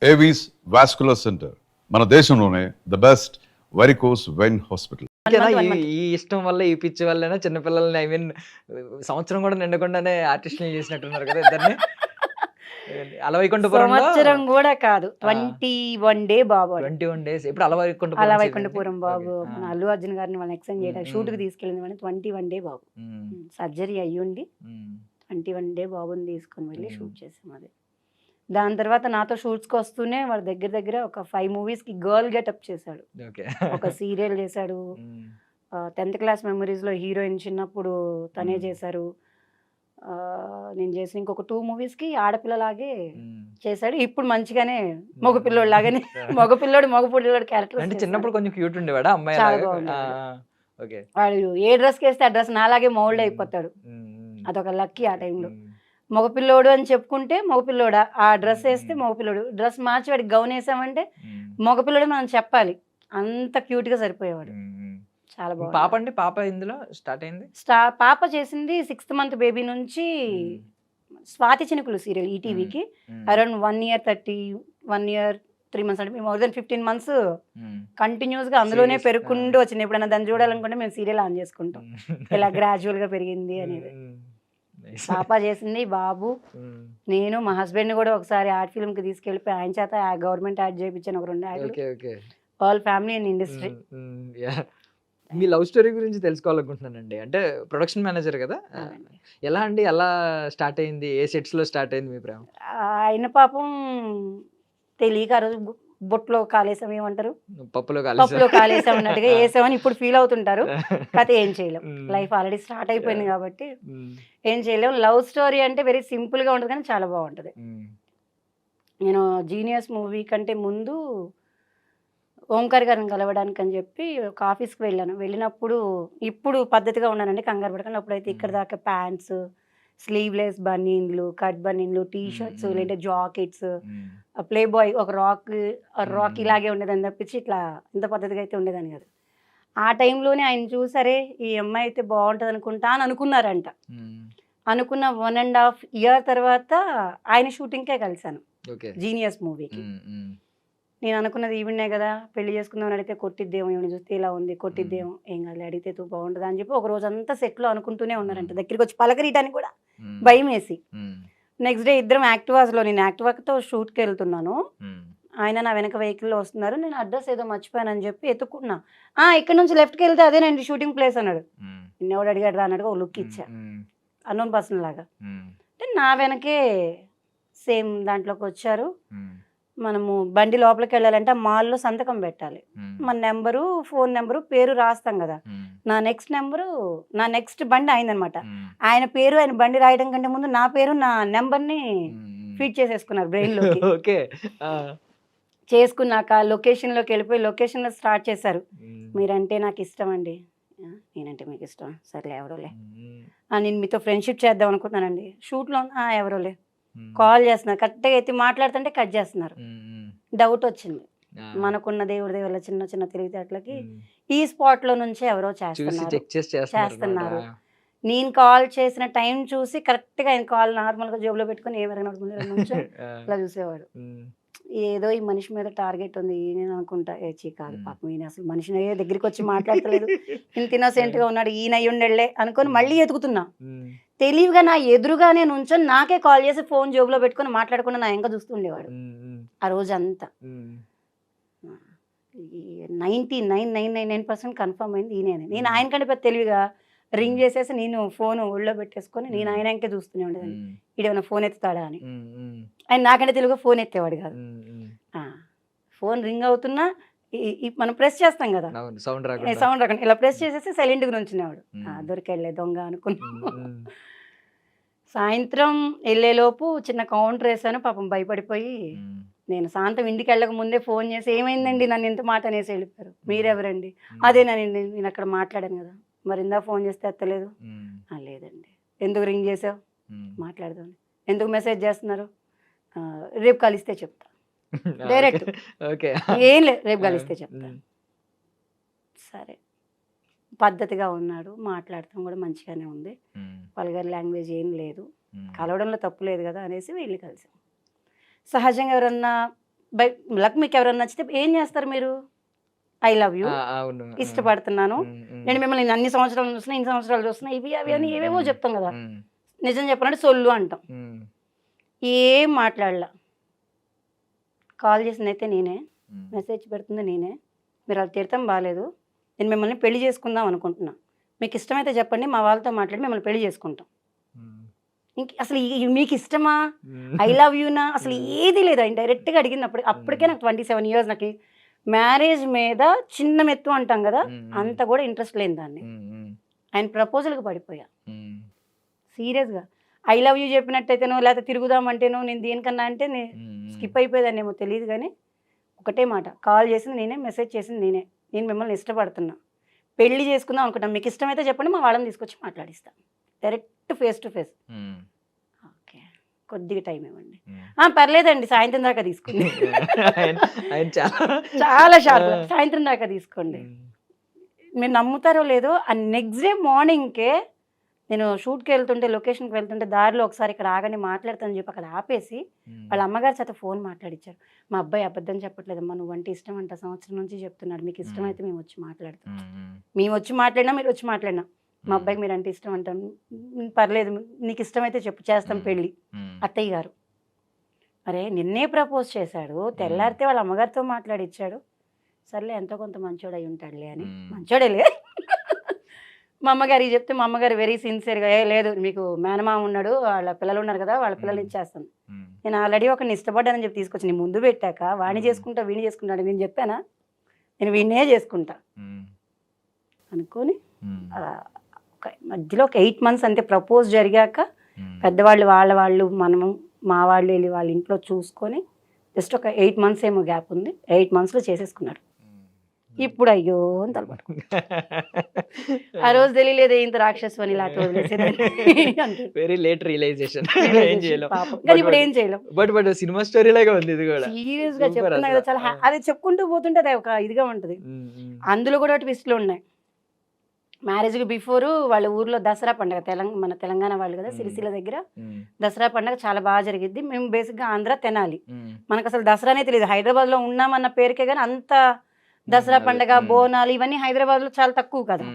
Avis vascular centre మన దేశంలోనే the best varicose vein hospital. ఈ ఇష్టం వల్ల ఈ పిచ్చి వల్లైనా చిన్నపిల్లల్ని ఐ మీన్ సంవత్సరం కూడా నిండకుండానే ఆర్టిస్టులు చేసినట్టున్నారు కదా ఇద్దరిని. అలవైకుంఠపురంలో సంవత్సరం కూడా కాదు, 21 డే బాబు. 21 డేస్. ఇప్పుడు అలవైకుంఠపురం బాబు మన అల్లు అర్జున్ గారిని వాళ్ళని ఎక్స్టెండ్ చేయడానికి షూట్ కి తీసుకెళ్ళింది వాళ్ళని 21 డే బాబు. సర్జరీ అయ్యుండి 21 డే బాబుని తీసుకొని వెళ్ళి షూట్ చేసాం. అది దాని తర్వాత నాతో షూట్స్కి వస్తూనే వాడు దగ్గర దగ్గర ఒక 5 మూవీస్కి గర్ల్ గెటప్ చేశాడు. ఒక సీరియల్ చేశాడు, 10th క్లాస్ మెమరీస్లో హీరోయిన్ చిన్నప్పుడు తనే చేశారు. నేను చేసిన ఇంకొక 2 మూవీస్కి ఆడపిల్లలాగే చేశాడు. ఇప్పుడు మంచిగానే మగపిల్లోడు లాగానే మగపిల్లోడు క్యారెక్టర్. అంటే చిన్నప్పుడు కొంచెం క్యూట్ ఉండేవాడా అమ్మాయి? వాడు ఏ డ్రెస్కి వేస్తే ఆ డ్రెస్ నాలాగే మౌల్డ్ అయిపోతాడు. అదొక లక్కీ ఆ టైంలో. మగపిల్లోడు అని చెప్పుకుంటే మగపిల్లోడా, ఆ డ్రెస్ వేస్తే మగపిల్లోడు, డ్రెస్ మార్చి వాడికి గౌన్ వేసామంటే మగపిల్లోడు మనం చెప్పాలి. అంత క్యూట్ గా సరిపోయేవాడు. చాలా బాగుంది. పాప అండి, పాప ఇందులో స్టార్ట్ అయింది. పాప చేసింది 6th మంత్ బేబీ నుంచి స్వాతి చినుకులు సీరియల్ ఈటీవీకి అరౌండ్ 1 year 3 months అంటే మోర్ దెన్ 15 months కంటిన్యూస్ గా అందులోనే పెరుగుకుంటూ వచ్చింది. ఎప్పుడైనా దాన్ని చూడాలనుకుంటే మేము సీరియల్ ఆన్ చేసుకుంటాం, ఇలా గ్రాడ్యువల్ గా పెరిగింది అనేది. పాప చేసింది, బాబు, నేను, మా హస్బెండ్ కూడా ఒకసారి ఆర్ట్ ఫిల్మ్ కి తీసుకెళ్ళిపోయి ఆయన చేత గవర్నమెంట్ యాడ్ చేయించాను, ఒక 2 యాడ్లు. All family and industry. మీ లవ్ స్టోరీ గురించి తెలుసుకోవాలనుకుంటున్నానండి. అంటే ప్రొడక్షన్ మేనేజర్ కదా, ఎలా అండి, ఎలా స్టార్ట్ అయింది, ఏ సెట్స్ లో స్టార్ట్ అయింది మీ ప్రేమ? ఆయన పాపం తెలియక ఆ రోజు బొట్లో కాలేసాం, ఏమంటారు, పప్పులో కాలేసాం అన్నట్టుగా వేసామని ఇప్పుడు ఫీల్ అవుతుంటారు. కథ ఏం చేయలేం, లైఫ్ ఆల్రెడీ స్టార్ట్ అయిపోయింది కాబట్టి ఏం చేయలేం. లవ్ స్టోరీ అంటే వెరీ సింపుల్ గా ఉంటుంది కానీ చాలా బాగుంటుంది. నేను జీనియస్ మూవీ కంటే ముందు ఓంకార్ గారిని కలవడానికి అని చెప్పి ఒక ఆఫీస్కి వెళ్ళాను. వెళ్ళినప్పుడు ఇప్పుడు పద్ధతిగా ఉన్నానండి, కంగారు పడకండి. అప్పుడైతే ఇక్కడ దాకా ప్యాంట్స్, స్లీవ్లెస్ బనీన్లు, కట్ బనీన్లు, టీ షర్ట్స్, లేదంటే జాకెట్స్, ప్లే బాయ్ ఒక రాక్ ఇలాగే ఉండేదని తప్పించి ఇట్లా ఇంత పద్ధతిగా అయితే ఉండేదని కాదు. ఆ టైంలోనే ఆయన చూసారే ఈ అమ్మాయి అయితే బాగుంటుంది అనుకుంటా అని అనుకున్నారంట. అనుకున్న 1.5 year తర్వాత ఆయన షూటింగ్కే కలిశాను జీనియస్ మూవీకి. నేను అనుకున్నది ఈవిడే కదా, పెళ్లి చేసుకుందాం అని అడిగితే కొట్టిద్దేమో, ఈవిడ చూస్తే ఇలా ఉంది, కొట్టిద్దేమో, ఏం కాదు అడిగితే తూ బాగుంటుంది అని చెప్పి ఒక రోజు అంతా సెట్లో అనుకుంటూనే ఉన్నారంట. దగ్గరికి వచ్చి పలకరీయడానికి కూడా భయం వేసి. నెక్స్ట్ డే ఇద్దరం యాక్టివాస్లో, నేను యాక్టివాతో షూట్కి వెళ్తున్నాను, ఆయన నా వెనక వెహికల్లో వస్తున్నారు. నేను అడ్రస్ ఏదో మర్చిపోయానని చెప్పి ఎత్తుకున్నా. ఇక్కడ నుంచి లెఫ్ట్కి వెళ్తే అదేనండి షూటింగ్ ప్లేస్ అన్నాడు. నిన్నెవడు అడిగాడు రా అన్నట్టుగా ఒక లుక్ ఇచ్చా, అన్నోన్ పర్సన్ లాగా. అంటే నా వెనకే సేమ్ దాంట్లోకి వచ్చారు. మనము బండి లోపలికి వెళ్ళాలంటే ఆ మాల్లో సంతకం పెట్టాలి. మన నెంబరు, ఫోన్ నెంబరు, పేరు రాస్తాం కదా. నా నెక్స్ట్ బండి అయిందనమాట. ఆయన పేరు, ఆయన బండి రాయడం కంటే ముందు నా పేరు, నా నెంబర్ని ఫీడ్ చేసేసుకున్నారు బ్రెయిన్లోకి. చేసుకున్నాక లొకేషన్లోకి వెళ్ళిపోయి లొకేషన్లో స్టార్ట్ చేశారు. మీరంటే నాకు ఇష్టం అండి. నేనంటే మీకు ఇష్టం, సర్లే ఎవరోలే, నేను మీతో ఫ్రెండ్షిప్ చేద్దాం అనుకుంటున్నానండి. షూట్లో ఎవరోలే, కాల్ చేస్తున్నారు, కరెక్ట్గా ఎత్తి మాట్లాడుతుంటే కట్ చేస్తున్నారు. డౌట్ వచ్చింది, మనకున్న దేవుడి వల్ల చిన్న చిన్న తెలివితేటలకి ఈ స్పాట్లో నుంచే ఎవరో చేస్తున్నారు. నేను కాల్ చేసిన టైం చూసి కరెక్ట్గా ఆయన కాల్ నార్మల్గా జేబులో పెట్టుకుని ఏమైనా నుంచో ఇలా చూసేవాడు. ఏదో ఈ మనిషి మీద టార్గెట్ ఉంది, నేను అనుకుంటా ఏచి కాదు పాపం, ఈయన అసలు మనిషిని దగ్గరికి వచ్చి మాట్లాడతలేదు, ఇంత ఇన్నోసెంట్గా ఉన్నాడు, ఈయన అయ్యుండెళ్ళే అనుకొని మళ్ళీ ఎతుకుతున్నా. తెలివిగా నా ఎదురుగానే నుంచొని నాకే కాల్ చేసి ఫోన్ జేబులో పెట్టుకొని మాట్లాడకుండా నా వెనక చూస్తుండేవాడు ఆ రోజంతా. 99.999% కన్ఫర్మ్ అయింది ఈయనే. నేను ఆయన కంటే పెద్ద తెలివిగా రింగ్ చేసేసి నేను ఫోన్ ఒళ్ళో పెట్టేసుకొని నేను ఆయన వెనకే చూస్తూనే ఉండేదాన్ని, ఈడేమైనా ఫోన్ ఎత్తుతాడా అని. ఆయన నాకంటే తెలుగుగా ఫోన్ ఎత్తేవాడు కాదు. ఫోన్ రింగ్ అవుతున్నా మనం ప్రెస్ చేస్తాం కదా, సౌండ్ రాకుండా ఇలా ప్రెస్ చేసేసి సైలెంట్గా నుంచునేవాడు. దొరికెళ్ళే దొంగ అనుకున్నాను. సాయంత్రం వెళ్ళేలోపు చిన్న కౌంటర్ వేసాను, పాపం భయపడిపోయి నేను శాంతం ఇంటికి వెళ్ళక ముందే ఫోన్ చేసి ఏమైందండి నన్ను ఇంత మాట అనేసి వెళ్ళిపోయారు. మీరెవరండి? అదేనండి నేను అక్కడ మాట్లాడాను కదా, మరి ఇందా ఫోన్ చేస్తే ఎత్తలేదు. లేదండి. ఎందుకు రింగ్ చేసావు? మాట్లాడదాం. ఎందుకు మెసేజ్ చేస్తున్నారు? రేపు కలిస్తే చెప్తా, డైరెక్ట్. ఏం లేదు, రేపు కలిస్తే చెప్తా. సరే, పద్ధతిగా ఉన్నాడు, మాట్లాడటం కూడా మంచిగానే ఉంది, వల్గర్ లాంగ్వేజ్ ఏం లేదు, కలవడంలో తప్పు లేదు కదా అనేసి వెళ్ళి కలిసాం. సహజంగా ఎవరన్నా బై లక్ మీకు ఎవరైనా నచ్చితే ఏం చేస్తారు మీరు? ఐ లవ్ యూ, అవును. ఇష్టపడుతున్నాను, నేను మిమ్మల్ని అన్ని సంవత్సరాలు చూస్తున్నా, ఇన్ని సంవత్సరాలు చూస్తున్నా, ఇవి అవి అని ఏవేవో చెప్తాం కదా. నిజం చెప్పాలంటే సొల్లు అంటాం. ఏం మాట్లాడలా. కాల్ చేసింది అయితే నేనే, మెసేజ్ పెడుతుంది నేనే. మీరు అది తీర్థం బాగాలేదు, నేను మిమ్మల్ని పెళ్లి చేసుకుందాం అనుకుంటున్నా, మీకు ఇష్టమైతే చెప్పండి, మా వాళ్ళతో మాట్లాడి మిమ్మల్ని పెళ్లి చేసుకుంటాం. ఇంక అసలు మీకు ఇష్టమా, ఐ లవ్ యూనా, అసలు ఏది లేదు. ఆయన డైరెక్ట్గా అడిగింది. అప్పటికే నాకు 27 years. నాకు మ్యారేజ్ మీద చిన్న మెత్తు అంటాం కదా, అంత కూడా ఇంట్రెస్ట్ లేని దాన్ని. ఆయన ప్రపోజల్కి పడిపోయా సీరియస్గా. ఐ లవ్ యూ చెప్పినట్టయితేనో లేకపోతే తిరుగుదామంటేనో నేను దేనికన్నా అంటే స్కిప్ అయిపోయేదాన్ని ఏమో తెలియదు. కానీ ఒకటే మాట, కాల్ చేసింది నేనే, మెసేజ్ చేసింది నేనే, నేను మిమ్మల్ని ఇష్టపడుతున్నా, పెళ్లి చేసుకుందాం అనుకుంటాను, మీకు ఇష్టమైతే చెప్పండి, మా వాళ్ళని తీసుకొచ్చి మాట్లాడిస్తాను. Direct face to face. Okay, కొద్దిగా టైం ఇవ్వండి. పర్లేదండి, సాయంత్రం దాకా తీసుకోండి. చాలా షార్ప్. సాయంత్రం దాకా తీసుకోండి. మీరు నమ్ముతారో లేదో, ఆ నెక్స్ట్ డే మార్నింగ్కే నేను షూట్కి వెళ్తుంటే, లొకేషన్కి వెళ్తుంటే దారిలో ఒకసారి ఇక్కడ ఆగని మాట్లాడతానని చెప్పి అక్కడ ఆపేసి వాళ్ళ అమ్మగారి చేత ఫోన్ మాట్లాడించారు. మా అబ్బాయి అబద్ధం చెప్పట్లేదమ్మా, నువ్వంటే ఇష్టం అంట, సంవత్సరం నుంచి చెప్తున్నాడు, మీకు ఇష్టమైతే మేము వచ్చి మాట్లాడతాం. మేము వచ్చి మాట్లాడినా, మీరు వచ్చి మాట్లాడినా, మా అబ్బాయికి మీరు అంటే ఇష్టం అంటాం, పర్లేదు నీకు ఇష్టమైతే చెప్పు, చేస్తాం పెళ్ళి. అత్తయ్య గారు అరే నిన్నే ప్రపోజ్ చేశాడు, తెల్లారితే వాళ్ళ అమ్మగారితో మాట్లాడిచ్చాడు, సర్లే ఎంతో కొంత మంచోడు అయి ఉంటాడులే అని. మంచోడేలే. మా అమ్మగారికి చెప్తే మా అమ్మగారు వెరీ సిన్సియర్గా, లేదు మీకు మేనమామ ఉన్నాడు, వాళ్ళ పిల్లలు ఉన్నారు కదా, వాళ్ళ పిల్లలు ఇచ్చేస్తాను, నేను ఆల్రెడీ ఒకరిని ఇష్టపడ్డానని చెప్పి తీసుకొచ్చి నీ ముందు పెట్టాక వాణ్ణి చేసుకుంటా వీణి చేసుకుంటాడు, నేను చెప్పానా, నేను వీణ్ణే చేసుకుంటా అనుకొని మధ్యలో ఒక 8 months అంతే. ప్రపోజ్ జరిగాక పెద్దవాళ్ళు వాళ్ళు మనము మా వాళ్ళు వెళ్ళి వాళ్ళ ఇంట్లో చూసుకొని జస్ట్ ఒక 8 months ఏమో గ్యాప్ ఉంది, 8 monthsలో చేసేసుకున్నారు. ఇప్పుడు అయ్యో అని తలపడుకు. ఆ రోజు తెలియలేదు ఇంత రాక్షసు అని, వెరీ లేట్ రియలైజేషన్. కానీ ఇప్పుడు ఏం చేయలేం. బట్ సినిమా స్టోరీ లాగా ఉంది ఇది కూడా. సీరియస్ గా చెప్తున్నా కదా, చాలా అది చెప్పుకుంటూ పోతుంటే అది ఒక ఇదిగా ఉంటది. అందులో కూడా ట్విస్ట్లు ఉన్నాయి. మ్యారేజ్కి బిఫోర్ వాళ్ళ ఊర్లో దసరా పండుగ, మన తెలంగాణ వాళ్ళు కదా, సిరిసిల్ల దగ్గర దసరా పండుగ చాలా బాగా జరిగిద్ది. మేము బేసిక్గా ఆంధ్ర, తెనాలి, మనకు అసలు దసరానే తెలియదు. హైదరాబాద్లో ఉన్నామన్న పేరుకే కానీ అంత దసరా పండుగ, బోనాలు ఇవన్నీ హైదరాబాద్లో చాలా తక్కువ కదా.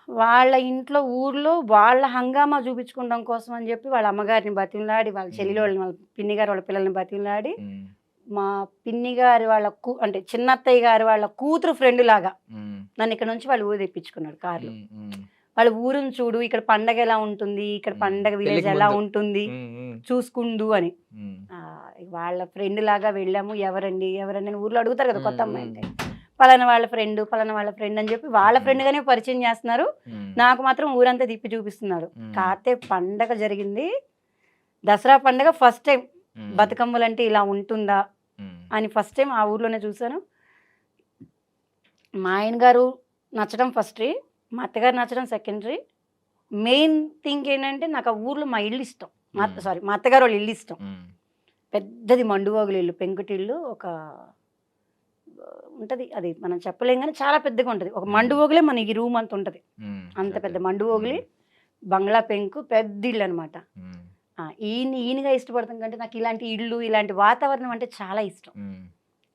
వాళ్ళ ఇంట్లో ఊర్లో వాళ్ళ హంగామా చూపించుకోవడం కోసం అని చెప్పి వాళ్ళ అమ్మగారిని బతిమలాడి, వాళ్ళ చెల్లి వాళ్ళని, వాళ్ళ పిన్ని గారు వాళ్ళ పిల్లల్ని బతిమలాడి, మా పిన్ని గారి వాళ్ళ అంటే చిన్నత్తయ్య గారి వాళ్ళ కూతురు ఫ్రెండ్ లాగా నన్ను ఇక్కడ నుంచి వాళ్ళు ఊరు తెప్పించుకున్నాడు కార్లో. వాళ్ళ ఊరుని చూడు, ఇక్కడ పండగ ఎలా ఉంటుంది, ఇక్కడ పండగ విలేజ్ ఎలా ఉంటుంది చూసుకుందు అని. వాళ్ళ ఫ్రెండ్ లాగా వెళ్ళాము. ఎవరండి ఊర్లో అడుగుతారు కదా కొత్త అమ్మాయి అంటే, పలానా వాళ్ళ ఫ్రెండ్ అని చెప్పి వాళ్ళ ఫ్రెండ్గానే పరిచయం చేస్తున్నారు. నాకు మాత్రం ఊరంతా తిప్పి చూపిస్తున్నాడు. కాకపోతే పండగ జరిగింది, దసరా పండగ ఫస్ట్ టైం బతుకమ్మలు అంటే ఇలా ఉంటుందా అని ఫస్ట్ టైం ఆ ఊర్లోనే చూశాను. మా ఆయన గారు నచ్చడం ఫస్ట్, మా అత్తగారు నచ్చడం సెకండరీ. మెయిన్ థింగ్ ఏంటంటే నాకు ఆ ఊర్లో మా ఇల్లు ఇష్టం. మా అత్తగారు వాళ్ళ ఇల్లు ఇష్టం. పెద్దది మండువాగులు ఇల్లు, పెంకుటిల్లు, ఒక ఉంటుంది, అది మనం చెప్పలేం కానీ చాలా పెద్దగా ఉంటుంది. ఒక మండువోగులే మన ఈ రూమ్ అంత ఉంటుంది, అంత పెద్ద మండువోగులి, బంగ్లా పెంకు, పెద్ద ఇల్లు అనమాట. ఈయనగా ఇష్టపడతాం కంటే నాకు ఇలాంటి ఇల్లు, ఇలాంటి వాతావరణం అంటే చాలా ఇష్టం.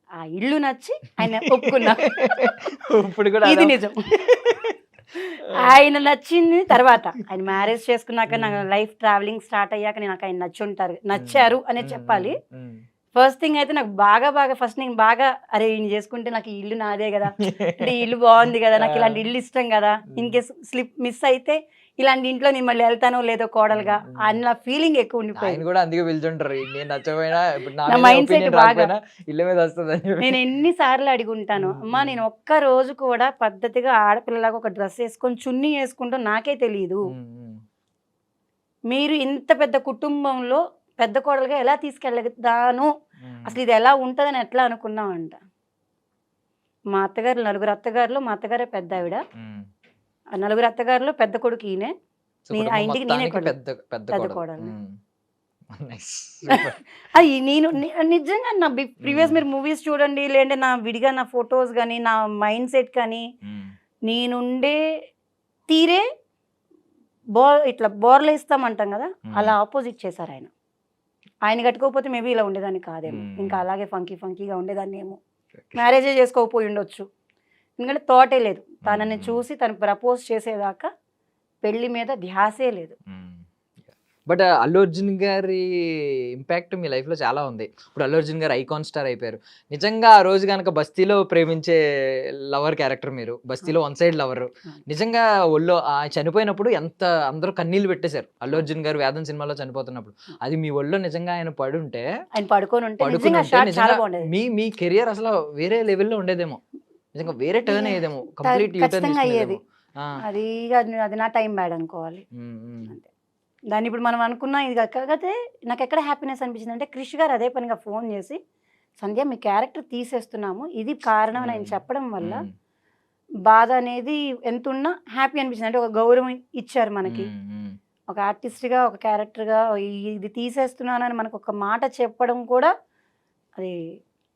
ఆ ఇల్లు నచ్చి ఆయన ఒప్పుకున్నా. ఇప్పుడు కూడా ఇది నిజం. ఆయన నచ్చింది తర్వాత, ఆయన మ్యారేజ్ చేసుకున్నాక, నా లైఫ్ ట్రావెలింగ్ స్టార్ట్ అయ్యాక నాకు ఆయన నచ్చారు అనే చెప్పాలి. ఫస్ట్ థింగ్ అయితే నాకు బాగా ఫస్ట్ నేను బాగా అరే ఈయన చేసుకుంటే నాకు ఈ ఇల్లు నాదే కదా, అంటే ఈ ఇల్లు బాగుంది కదా, నాకు ఇలాంటి ఇల్లు ఇష్టం కదా, ఇన్ కేస్ స్లిప్ మిస్ అయితే ఇలాంటి ఇంట్లో నేను మళ్ళీ వెళ్తానో లేదో కోడలుగా అన్న ఫీలింగ్ ఎక్కువ ఉండిపోయింది. కూడా అందుకే పిలుచుంటారు, నేను నచ్చపోయినా నా మైండ్ సెట్ బాగా. ఇల్లు మీద వస్తుంది. నేను ఎన్నిసార్లు అడుగుంటాను, అమ్మా నేను ఒక్క రోజు కూడా పద్ధతిగా ఆడపిల్లలాగా ఒక డ్రెస్ వేసుకొని చున్నీ వేసుకుంటాం నాకే తెలియదు, మీరు ఇంత పెద్ద కుటుంబంలో పెద్ద కోడలుగా ఎలా తీసుకెళ్ళగదాను, అసలు ఇది ఎలా ఉంటుందని ఎట్లా అనుకున్నామంట. మా అత్తగారు 4 అత్తగారులో మా అత్తగారే పెద్ద ఆవిడ. 4 అత్తగారులో పెద్ద కొడుకు ఈయనే, ఆ ఇంటికి నేనే పెద్ద కోడలు. అది నేను నిజంగా నా ప్రీవియస్ మీరు మూవీస్ చూడండి, లేదంటే నా విడిగా నా ఫొటోస్ కానీ నా మైండ్ సెట్ కానీ నేనుండే తీరే ఇట్లా బోర్లు ఇస్తామంటాం కదా, అలా ఆపోజిట్ చేశారు ఆయన. ఆయన కట్టుకోకపోతే మేబీ ఇలా ఉండేదాన్ని కాదేమో, మ్మ్. ఇంకా అలాగే ఫంకీగా ఉండేదాన్ని ఏమో, మ్యారేజే చేసుకోకపోయి ఉండొచ్చు. ఎందుకంటే థాటే లేదు, తనని చూసి తను ప్రపోజ్ చేసేదాకా పెళ్లి మీద ధ్యాసే లేదు. బట్ అల్లు అర్జున్ గారి ఇంపాక్ట్ మీ లైఫ్లో చాలా ఉంది. ఇప్పుడు అల్లు అర్జున్ గారు ఐకాన్ స్టార్ అయిపోయారు. నిజంగా ఆ రోజు కనుక బస్తీలో ప్రేమించే లవర్ క్యారెక్టర్ మీరు, బస్తీలో వన్ సైడ్ లవర్, నిజంగా ఒళ్ళో చనిపోయినప్పుడు ఎంత అందరూ కన్నీళ్ళు పెట్టేశారు. అల్లు అర్జున్ గారు వేదం సినిమాలో చనిపోతున్నప్పుడు అది మీ ఒళ్ళో నిజంగా ఆయన పడుంటే, ఆయన పడుకొని ఉంటే నిజంగా షాట్ చాలా బాగుండేది. మీ కెరియర్ అసలు వేరే లెవెల్లో ఉండేదేమో, నిజంగా వేరే టర్న్ అయ్యేదేమో, కంప్లీట్ ఖచ్చితంగా అయ్యేది. అది నా టైం బ్యాడ్ అనుకోవాలి అంతే. దాన్ని ఇప్పుడు మనం అనుకున్నా ఇది కాకపోతే నాకు ఎక్కడ హ్యాపీనెస్ అనిపించింది అంటే, క్రిష్ గారు అదే పనిగా ఫోన్ చేసి, సంధ్య మీ క్యారెక్టర్ తీసేస్తున్నాము, ఇది కారణం అని ఆయన చెప్పడం వల్ల బాధ అనేది ఎంత ఉన్నా హ్యాపీ అనిపించింది. అంటే ఒక గౌరవం ఇచ్చారు మనకి, ఒక ఆర్టిస్ట్గా ఒక క్యారెక్టర్గా ఇది తీసేస్తున్నానని మనకు ఒక మాట చెప్పడం కూడా, అది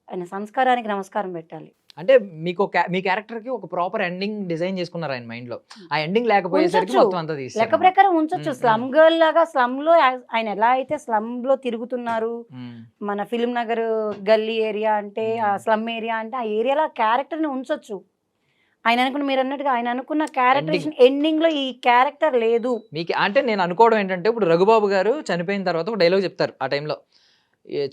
ఆయన సంస్కారానికి నమస్కారం పెట్టాలి. అంటే మీకు మీ క్యారెక్టర్ కి ఒక ప్రాపర్ ఎండింగ్ డిజైన్ చేసుకున్నారు ఆయన మైండ్ లో. ఆ ఎండింగ్ లేకపోయేసరికి మొత్తం అంతా తీసేశారు. లెక్క ప్రకారం ఉంచొచ్చు. స్లమ్ గర్ల్ లాగా స్లమ్ లో ఆయన ఎలా అయితే స్లమ్ లో తిరుగుతున్నారు, మన ఫిల్మ్ నగర్ గల్లీ ఏరియా అంటే ఆ స్లమ్ ఏరియా అంటే ఆ ఏరియాలో క్యారెక్టర్ ని ఉంచొచ్చు. ఆయన అనుకున్న, మీరు అన్నట్టుగా ఆయన అనుకున్న క్యారెక్టర్ ఎండింగ్ లో ఈ క్యారెక్టర్ లేదు. మీకు అంటే నేను అనుకోవడం ఏంటంటే, ఇప్పుడు రఘుబాబు గారు చనిపోయిన తర్వాత ఒక డైలాగ్ చెప్తారు ఆ టైంలో,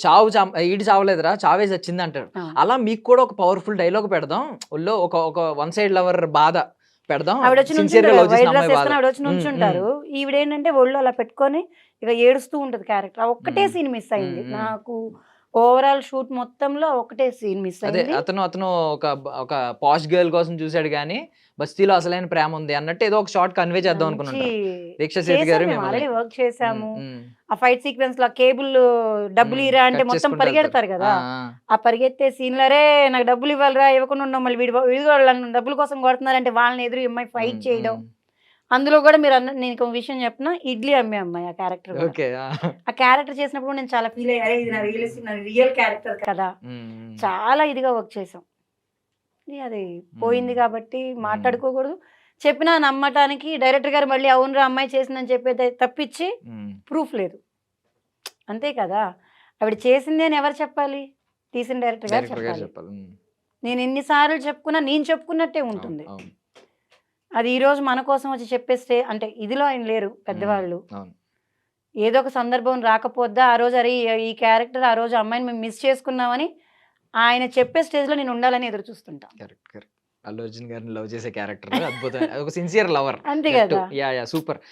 చావు ఈడు చావలేదురా చావే చచ్చింది అంటాడు. అలా మీకు కూడా ఒక పవర్ఫుల్ డైలాగ్ పెడదాం, ఒళ్ళో ఒక వన్ సైడ్ లవర్ బాధ పెడదాం. ఆవిడ వచ్చి నుంచుంటారు, ఈవిడేంటంటే ఒళ్ళు అలా పెట్టుకొని ఇక ఏడుస్తూ ఉంటది క్యారెక్టర్. ఒక్కటే సీన్ మిస్ అయింది నాకు, ఓవరాల్ షూట్ మొత్తంలో ఒకటే సీన్ మిస్ అయింది. అతను ఒక పాష్ గర్ల్ కోసం చూసాడు కానీ బస్తీలో అసలైన ప్రేమ ఉంది అన్నట్టు ఏదో ఒక షార్ట్ కన్వే చేద్దాం అనుకున్నాను. దీక్ష సేతు గారు ఆల్రెడీ వర్క్ చేసాము. ఆ ఫైట్ సీక్వెన్స్ లో కేబుల్ డబ్బులు ఇరా అంటే మొత్తం పరిగెడతారు కదా, ఆ పరిగెత్తే సీన్లరే నాకు డబ్బులు ఇవ్వాలరా, ఇవ్వకుండా ఉన్నాం, మళ్ళీ వీడి డబ్బుల కోసం కొడుతున్నారంటే వాళ్ళని ఎదురు అమ్మాయి ఫైట్ చేయడం. అందులో కూడా మీరు నేను ఒక విషయం చెప్పిన, ఇడ్లీ అమ్మే అమ్మాయి ఆ క్యారెక్టర్. ఆ క్యారెక్టర్ చేసినప్పుడు నేను చాలా ఫీల్ అయ్యారు, ఇది నా రియల్ క్యారెక్టర్ కదా, చాలా ఇదిగా వర్క్ చేసాం. అది పోయింది కాబట్టి మాట్లాడుకోకూడదు. చెప్పినా నమ్మటానికి డైరెక్టర్ గారు మళ్ళీ అవునురా అమ్మాయి చేసిందని చెప్పేది తప్పించి ప్రూఫ్ లేదు, అంతే కదా. ఆవిడ చేసింది అని ఎవరు చెప్పాలి? తీసిన డైరెక్టర్ గారు చెప్పాలి. నేను ఎన్నిసార్లు చెప్పుకున్నా నేను చెప్పుకున్నట్టే ఉంటుంది. అది ఈరోజు మన కోసం వచ్చి చెప్పేస్తే అంటే ఇదిలో ఆయన లేరు పెద్దవాళ్ళు, ఏదో ఒక సందర్భం రాకపోద్దా ఆ రోజు, అరే ఈ క్యారెక్టర్ ఆ రోజు అమ్మాయిని మేము మిస్ చేసుకున్నామని ఆయన చెప్పే స్టేజ్ లో నేను ఉండాలని ఎదురు చూస్తుంటా. అల్లు అర్జున్ గారిని లవ్ చేసే క్యారెక్టర్ అద్భుతం, ఒక సిన్సియర్ లవర్. అంతే కదా. సూపర్.